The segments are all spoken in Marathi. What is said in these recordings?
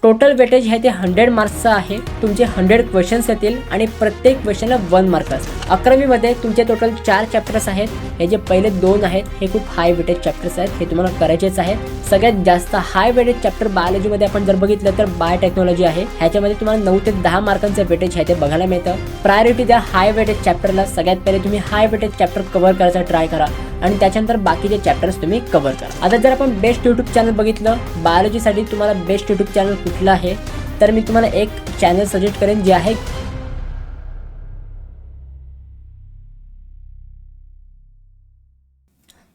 टोटल वेटेज आहे ते 100 मार्क्सचं आहे। तुमचे 100 क्वेश्चन्स येतील आणि प्रत्येक क्वेश्चनला 1 मार्क असतो। 11वी मध्ये तुमचे टोटल 4 चॅप्टर्स आहेत। हे जे पहिले 2 आहेत हे खूप हाय वेटेज चॅप्टर्स आहेत, हे तुम्हाला करायचेच आहेत। सगळ्यात जास्त हाय वेटेज चॅप्टर बायोलॉजी मध्ये आपण जर बघितलं तर बायोटेक्नॉलॉजी आहे। ह्याच्यामध्ये तुम्हाला 9 ते 10 मार्कांचं वेटेज आहे ते बघायला मिळतं। प्रायोरिटी द्या हाय वेटेज चॅप्टरला। सगळ्यात पहिले तुम्ही हाय वेटेज चॅप्टर कव्हर करायचा ट्राय करा आणि त्याच्यानंतर बाकीचे चॅप्टर्स तुम्ही कव्हर करा। आता जर आपण बेस्ट यूट्यूब चॅनल बघितलं बायोलॉजीसाठी, तुम्हाला बेस्ट यूट्यूब चॅनल कुठलं आहे तर मी तुम्हाला एक चॅनल सजेस्ट करेन जे आहे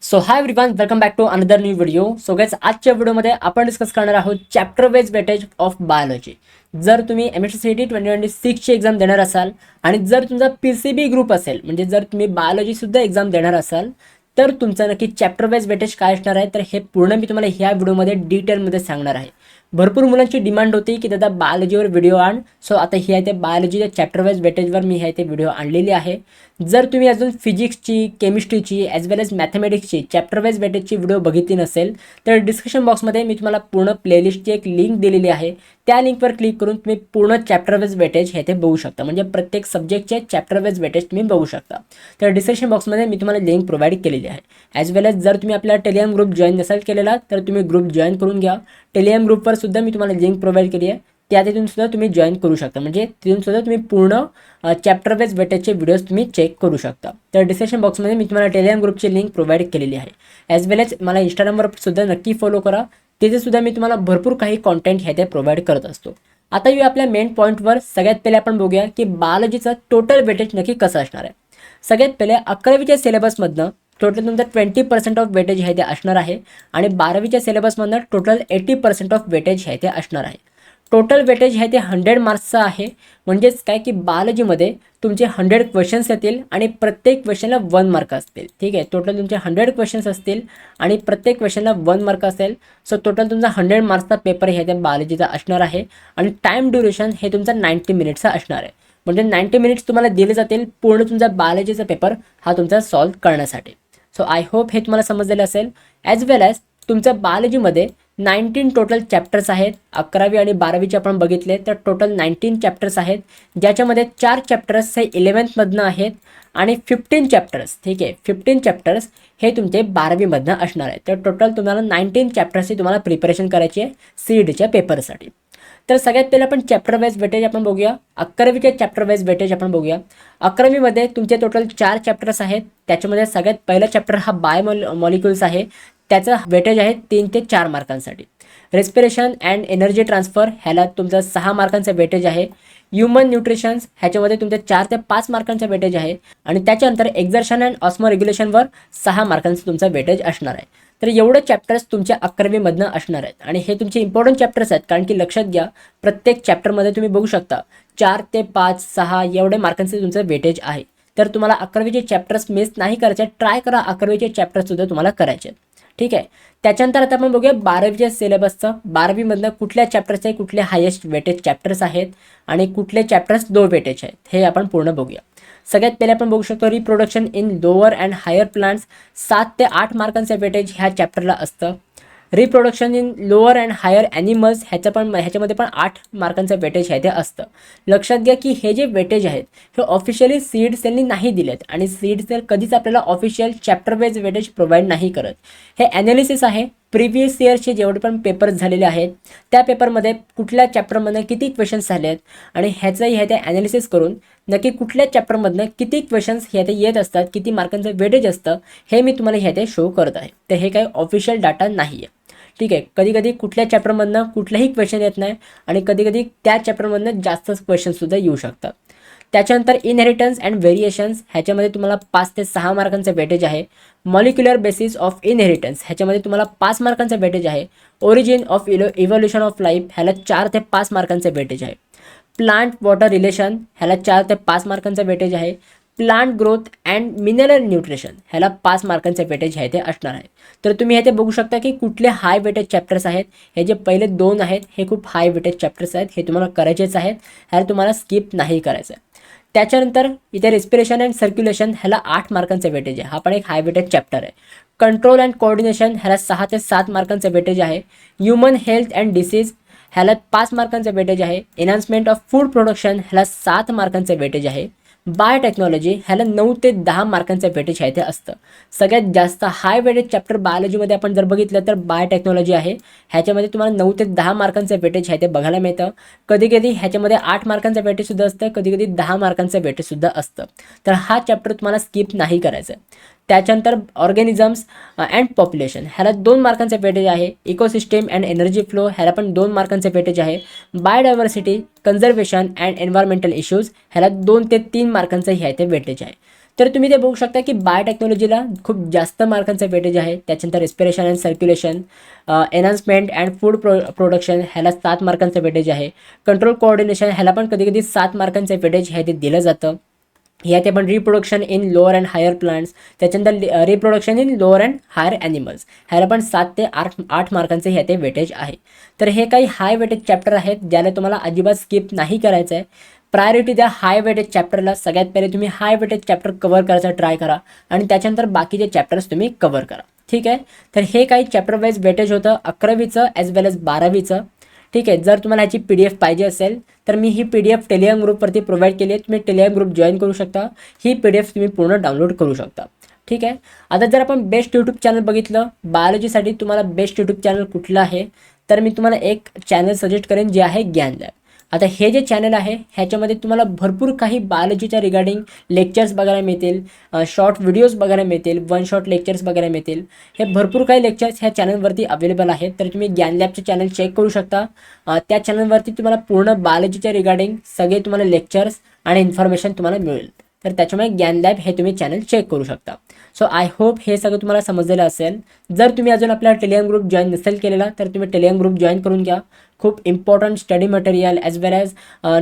so hi everyone, welcome back to another new video. So guys, आजच्या व्हिडिओमध्ये आपण डिस्कस करणार आहोत chapter wise weightage of biology. जर तुम्ही MSc CET 2026 ची एक्झाम देणार असाल आणि जर तुमचा PCB ग्रुप असेल, म्हणजे जर तुम्ही बायोलॉजी सुद्धा एक्झाम देणार असाल तर तुमचं नक्की चॅप्टर वाइज वेटेज काय असणार आहे तर हे पूर्ण मी तुम्हाला ह्या व्हिडिओमध्ये डिटेलमध्ये सांगणार आहे। भरपूर मुलांची डिमांड होती की दादा बायोलॉजीवर व्हिडिओ आण। सो आता ही आहे ते बायोलॉजीच्या चॅप्टर वाइज वेटेजवर मी हे ते व्हिडिओ आणलेली आहे। जर तुम्ही अजून फिजिक्सची, केमिस्ट्रीची ॲज वेल एज मॅथमॅटिक्सची चॅप्टर वाइज वेटेजची व्हिडिओ बघितली नसेल तर डिस्क्रिप्शन बॉक्समध्ये मी तुम्हाला पूर्ण प्लेलिस्टची एक लिंक दिलेली आहे। त्या लिंकवर क्लिक करून तुम्ही पूर्ण चॅप्टर वाइज वेटेज हे ते बघू शकता, म्हणजे प्रत्येक सब्जेक्टचे चॅप्टर वाइज वेटेज तुम्ही बघू शकता। तर डिस्क्रिप्शन बॉक्समध्ये मी तुम्हाला लिंक प्रोव्हाइड केलेली आहे। ॲज वेल एज जर तुम्ही आपला टेलिग्राम ग्रुप जॉईन नसेल केलेला तर तुम्ही ग्रुप जॉईन करून घ्या। टेलिग्राम ग्रुपवर सुद्धा मी तुम्हाला लिंक प्रोव्हाइड केली आहे, त्या तिथून सुद्धा तुम्ही जॉईन करू शकता, म्हणजे तिथून सुद्धा तुम्ही पूर्ण चॅप्टर वाइज वेटेजचे व्हिडिओज तुम्ही चेक करू शकता। तर डिस्क्रिप्शन बॉक्समध्ये मी तुम्हाला टेलिग्राम ग्रुपची लिंक प्रोव्हाइड केलेली आहे। ॲज वेल एज मला इंस्टाग्रामवर सुद्धा नक्की फॉलो करा, तिथे सुद्धा मी तुम्हाला भरपूर काही कॉन्टेंट हे ते प्रोव्हाइड करत असतो। आता येऊ आपल्या मेन पॉईंटवर। सगळ्यात पहिले आपण बघूया की बायोलॉजीचं टोटल वेटेज नक्की कसं असणार आहे। सगळ्यात पहिले 11वीच्या सिलेबसमधनं टोटल तुमचं 20% ऑफ वेटेज हे ते असणार आहे आणि 12वीच्या सिलेबसमधनं टोटल 80% ऑफ वेटेज हे ते असणार आहे। टोटल वेटेज हे ते 100 मार्क्सचं आहे, म्हणजेच काय की बायोलॉजीमध्ये तुमचे 100 क्वेश्चन्स येतील आणि प्रत्येक क्वेश्चनला 1 मार्क असतील। ठीक आहे, टोटल तुमचे 100 क्वेश्चन्स असतील आणि प्रत्येक क्वेश्चनला 1 मार्क असेल। सो टोटल तुमचा 100 मार्क्सचा पेपर हे ते बायोलॉजीचा असणार आहे आणि टाईम ड्युरेशन हे तुमचा 90 मिनिट्सचा असणार आहे, म्हणजे 90 मिनिट्स तुम्हाला दिले जातील पूर्ण तुमचा बायोलॉजीचा पेपर हा तुमचा सॉल्व्ह करण्यासाठी। सो आय होप हे तुम्हाला समजलेलं असेल। ॲज वेल एज तुमच्या बायोलॉजीमध्ये 19 टोटल चॅप्टर्स आहेत। 11वी आणि 12वीचे आपण बघितले तर टोटल 19 चॅप्टर्स आहेत, ज्याच्यामध्ये 4 चॅप्टर्स हे 11th मधनं आहेत आणि 15 चॅप्टर्स, ठीक आहे, 15 चॅप्टर्स हे तुमचे 12वी मधनं असणार आहे। तर टोटल तुम्हाला 19 चॅप्टर्सची तुम्हाला प्रिपरेशन करायची आहे CETच्या पेपरसाठी। तर सगळ्यात पहिलं आपण चॅप्टर वाइज वेटेज आपण बघूया। 11वीचे चॅप्टर वाइज वेटेज आपण बघूया। 11वीमध्ये तुमचे टोटल 4 चॅप्टर्स आहेत, त्याच्यामध्ये सगळ्यात पहिला चॅप्टर हा बायोमॉलिक्युल्स आहे, त्याचं वेटेज आहे 3 ते 4 मार्कांसाठी। रेस्पिरेशन अँड एनर्जी ट्रान्सफर ह्याला तुमचं 6 मार्कांचं वेटेज आहे। ह्युमन न्यूट्रिशन्स ह्याच्यामध्ये तुमच्या 4 ते 5 मार्कांचं वेटेज आहे आणि त्याच्यानंतर एक्झर्शन अँड ऑस्मो रेग्युलेशनवर 6 मार्कांचं तुमचं वेटेज असणार आहे। तर एवढे चॅप्टर्स तुमच्या 11वी मधनं असणार आहेत आणि हे तुमचे इम्पॉर्टंट चॅप्टर्स आहेत, कारण की लक्षात घ्या प्रत्येक चॅप्टरमध्ये तुम्ही बघू शकता 4 ते 5, 6 एवढे मार्कांचं तुमचं वेटेज आहे। तर तुम्हाला 11वीचे चॅप्टर्स मिस नाही करायचे, ट्राय करा 11वीचे चॅप्टर्स सुद्धा तुम्हाला करायचे। ठीक आहे, त्याच्यानंतर आता आपण बघूया 12वीच्या सिलेबसचं। 12वीमधनं कुठल्या चॅप्टरचे कुठले हायेस्ट वेटेज चॅप्टर्स आहेत आणि कुठले चॅप्टर्स लो वेटेज आहेत हे आपण पूर्ण बघूया। सगळ्यात पहिले आपण बघू शकतो reproduction in lower and higher plants, 7 ते 8 मार्कांचं वेटेज ह्या चॅप्टरला असतं। Reproduction in lower and higher animals ह्याच्यामध्ये पण 8 मार्कांचं वेटेज हे ते असतं। लक्षात घ्या की हे जे वेटेज आहेत हे ऑफिशियली सीड सेलनी नाही दिलेत आणि सीड सेल कधीच आपल्याला official chapter wise weightage provide नाही करत। हे ॲनालिसिस आहे, प्रिव्हियस इयरचे जेवढे पण पेपर्स झालेले आहेत त्या पेपरमध्ये कुठल्या चॅप्टरमधनं किती क्वेश्चन्स झाले आहेत आणि ह्याचंही हे ते ॲनालिसिस करून नक्की कुठल्या चॅप्टरमधनं किती क्वेश्चन्स हे ते येत असतात, किती मार्कांचं वेटेज असतं हे मी तुम्हाला हे ते शो करत आहे। तर हे काही ऑफिशियल डाटा नाही आहे। ठीक आहे, कधी कधी कुठल्या चॅप्टरमधनं कुठलाही क्वेश्चन येत नाही आणि कधी कधी त्या चॅप्टरमधनं जास्तच क्वेश्चनसुद्धा येऊ शकतात। त्याच्यानंतर इनहेरिटन्स अँड व्हेरिएशन्स ह्याच्यामध्ये तुम्हाला 5 ते 6 मार्कांचं वेटेज आहे। मॉलिक्युलर बेसिस ऑफ इनहेरिटन्स ह्याच्यामध्ये तुम्हाला 5 मार्कांचं वेटेज आहे। Origin of evolution of life ह्याला 4 ते 5 मार्कांचं वेटेज आहे। प्लांट वॉटर रिलेशन ह्याला 4 ते 5 मार्कांचं वेटेज आहे। Plant growth and mineral nutrition ह्याला 5 मार्कांचं वेटेज हे ते असणार आहे। तर तुम्ही हे ते बघू शकता की कुठले हाय वेटेज चॅप्टर्स आहेत। हे जे पहिले 2 आहेत हे खूप हाय वेटेज चॅप्टर्स आहेत, हे तुम्हाला करायचेच आहेत, ह्याला तुम्हाला स्किप नाही करायचं आहे। त्याच्यानंतर इथे रेस्पिरेशन अँड सर्क्युलेशन ह्याला 8 मार्कांचं वेटेज आहे, हा पण एक हाय वेटेज चॅप्टर आहे। कंट्रोल अँड कोऑर्डिनेशन ह्याला 6 ते 7 मार्कांचं वेटेज आहे। ह्युमन हेल्थ अँड डिसीज ह्याला 5 मार्कांचं वेटेज आहे. एनहान्समेंट ऑफ फूड प्रोडक्शन ह्याला 7 मार्कांचं वेटेज आहे. बायोटेक्नॉलॉजी ह्याला 9 ते 10 मार्कांचं वेटेज आहे ते असतं. सगळ्यात जास्त हाय वेटेज चॅप्टर बायोलॉजीमध्ये आपण जर बघितलं तर बायोटेक्नॉलॉजी आहे. ह्याच्यामध्ये तुम्हाला 9 ते 10 मार्कांचं वेटेज आहे ते बघायला मिळतं. कधी कधी ह्याच्यामध्ये 8 मार्कांचं वेटेजसुद्धा असतं, कधी कधी 10 मार्कांचं वेटेजसुद्धा असतं. तर हा चॅप्टर तुम्हाला स्किप नाही करायचा आहे. त्याच्यानंतर ऑर्गॅनिझम्स अँड पॉप्युलेशन ह्याला 2 मार्कांचं वेटेज आहे. इकोसिस्टम अँड एनर्जी फ्लो ह्याला पण 2 मार्कांचं वेटेज आहे. Biodiversity, conservation and environmental issues ह्याला 2 ते 3 मार्कांचं हे आहे ते वेटेज आहे. तर तुम्ही ते बघू शकता की बायोटेक्नॉलॉजीला खूप जास्त मार्कांचं वेटेज आहे. त्याच्यानंतर respiration and circulation, enhancement and food production ह्याला 7 मार्कांचं वेटेज आहे. कंट्रोल कोऑर्डिनेशन ह्याला पण कधी कधी 7 मार्कांचं वेटेज हे ते दिलं जातं. यात आपण reproduction in lower and higher plants, त्याच्यानंतर reproduction in lower and higher animals ह्याला पण 7 ते 8 मार्कांचे हे ते वेटेज आहे. तर हे काही हाय वेटेज चॅप्टर आहेत ज्याला तुम्हाला अजिबात स्किप नाही करायचं आहे. प्रायोरिटी द्या हाय वेटेज चॅप्टरला. सगळ्यात पहिले तुम्ही हाय वेटेज चॅप्टर कव्हर करायचा ट्राय करा आणि त्याच्यानंतर बाकीचे चॅप्टर्स तुम्ही कव्हर करा. ठीक आहे. तर हे काही चॅप्टर वाईज वेटेज होतं 11वीचं ॲज वेल एज 12वीचं. ठीक आहे. जर तुम्हाला ह्याची PDF पाहिजे असेल तर मी ही PDF टेलिग्राम ग्रुपवरती प्रोव्हाइड केली आहे. तुम्ही टेलिग्राम ग्रुप जॉईन करू शकता. ही PDF तुम्ही पूर्ण डाउनलोड करू शकता. ठीक आहे. आता जर आपण बेस्ट यूट्यूब चॅनल बघितलं बायोलॉजीसाठी, तुम्हाला बेस्ट यूट्यूब चॅनल कुठलं आहे तर मी तुम्हाला एक चॅनल सजेस्ट करेन जे आहे ज्ञान लॅब. आता हे जे चॅनल आहे ह्याच्यामध्ये तुम्हाला भरपूर काही बायोलॉजीच्या रिगार्डिंग लेक्चर्स बघायला मिळतील, शॉर्ट व्हिडिओज बघायला मिळतील, 1 शॉट लेक्चर्स बघायला मिळतील. हे भरपूर काही लेक्चर्स ह्या चॅनलवरती अवेलेबल आहेत. तर तुम्ही ज्ञान लॅबचे चॅनल चेक करू शकता. त्या चॅनलवरती तुम्हाला पूर्ण बायोलॉजीच्या रिगार्डिंग सगळे तुम्हाला लेक्चर्स आणि इन्फॉर्मेशन तुम्हाला मिळेल. तर त्याच्यामुळे ज्ञान लॅब हे तुम्ही चॅनल चेक करू शकता. सो आय होप हे सगळं तुम्हाला समजलेलं असेल. जर तुम्ही अजून आपला टेलिग्राम ग्रुप जॉईन नसेल केलेला तर तुम्ही टेलिग्राम ग्रुप जॉईन करून घ्या. खूप important study material as well as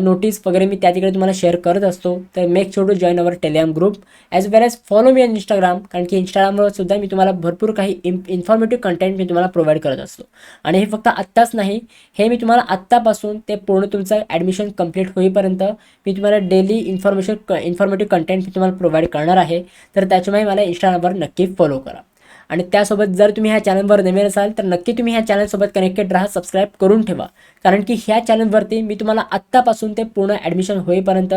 notice वगैरे मी त्या तिकडे तुम्हाला शेअर करत असतो. तर make sure to join our Telegram group as well as follow me on Instagram, कारण की इंस्टाग्रामवर सुद्धा मी तुम्हाला भरपूर काही इन्फॉर्मेटिव्ह कंटेंट मी तुम्हाला प्रोव्हाइड करत असतो. आणि हे फक्त आत्ताच नाही, हे मी तुम्हाला आत्तापासून ते पूर्ण तुमचं ॲडमिशन कंप्लीट होईपर्यंत मी तुम्हाला डेली इन्फॉर्मेटिव्ह कंटेंट मी तुम्हाला प्रोव्हाइड करणार आहे. तर त्याच्यामुळे मला इंस्टाग्रामवर नक्की फॉलो करा. आणि त्यासोबत जर तुम्ही ह्या चॅनलवर नवीन असाल तर नक्की तुम्ही ह्या चॅनलसोबत कनेक्टेड राहा, सबस्क्राईब करून ठेवा. कारण की ह्या चॅनलवरती मी तुम्हाला आत्तापासून ते पूर्ण ॲडमिशन होईपर्यंत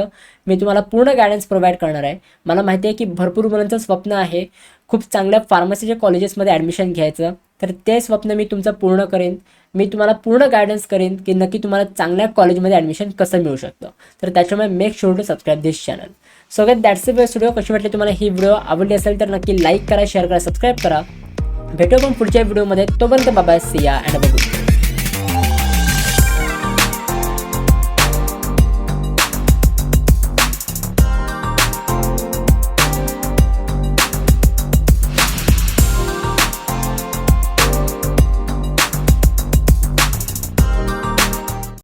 मी तुम्हाला पूर्ण गायडन्स प्रोव्हाइड करणार आहे. मला माहिती आहे की भरपूर मुलांचं स्वप्न आहे खूप चांगल्या फार्मसीच्या कॉलेजेसमध्ये ॲडमिशन घ्यायचं. तर ते स्वप्न मी तुमचं पूर्ण करेन. मी तुम्हाला पूर्ण गायडन्स करेन की नक्की तुम्हाला चांगल्या कॉलेजमध्ये ॲडमिशन कसं मिळू शकतं. तर त्याच्यामुळे make sure to subscribe this channel. So guys that's it video. कशी वाटली तुम्हाला ही व्हिडिओ? आवडली असेल तर नक्की लाईक करा, शेअर करा, सबस्क्राईब करा. भेटू आपण पुढच्या व्हिडिओमध्ये. तोपर्यंत बाय बाय, सी या अँड बाय.